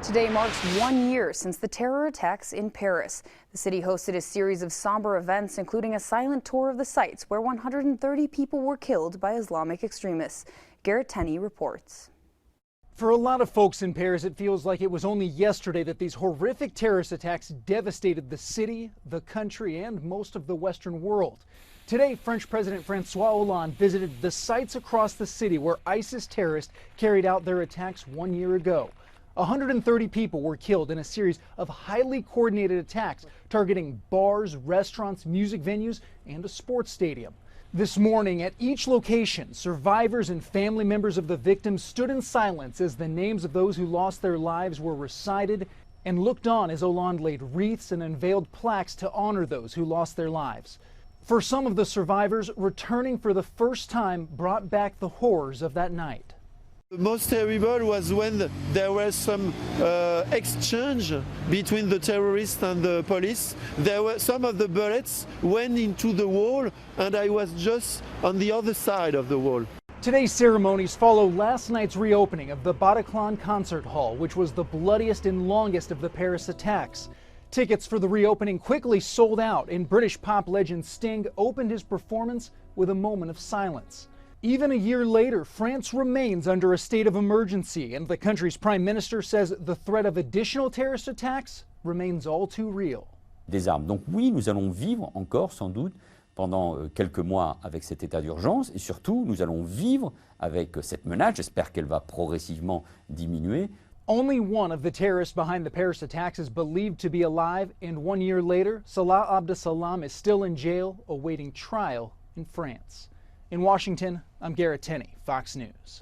Today marks 1 year since the terror attacks in Paris. The city hosted a series of somber events, including a silent tour of the sites where 130 people were killed by Islamic extremists. Garrett Tenney reports. For a lot of folks in Paris, it feels like it was only yesterday that these horrific terrorist attacks devastated the city, the country, and most of the Western world. Today, French President François Hollande visited the sites across the city where ISIS terrorists carried out their attacks 1 year ago. 130 people were killed in a series of highly coordinated attacks targeting bars, restaurants, music venues, and a sports stadium. This morning, at each location, survivors and family members of the victims stood in silence as the names of those who lost their lives were recited and looked on as Hollande laid wreaths and unveiled plaques to honor those who lost their lives. For some of the survivors, returning for the first time brought back the horrors of that night. The most terrible was when there was some exchange between the terrorists and the police. There were some of the bullets went into the wall, and I was just on the other side of the wall. Today's ceremonies follow last night's reopening of the Bataclan Concert Hall, which was the bloodiest and longest of the Paris attacks. Tickets for the reopening quickly sold out, and British pop legend Sting opened his performance with a moment of silence. Even a year later, France remains under a state of emergency, and the country's prime minister says the threat of additional terrorist attacks remains all too real. Des armes. Donc oui, nous allons vivre encore sans doute pendant quelques mois avec cet état d'urgence, et surtout nous allons vivre avec cette menace. J'espère qu'elle va progressivement diminuer. Only one of the terrorists behind the Paris attacks is believed to be alive, and 1 year later, Salah Abdeslam is still in jail awaiting trial in France. In Washington, I'm Garrett Tenney, Fox News.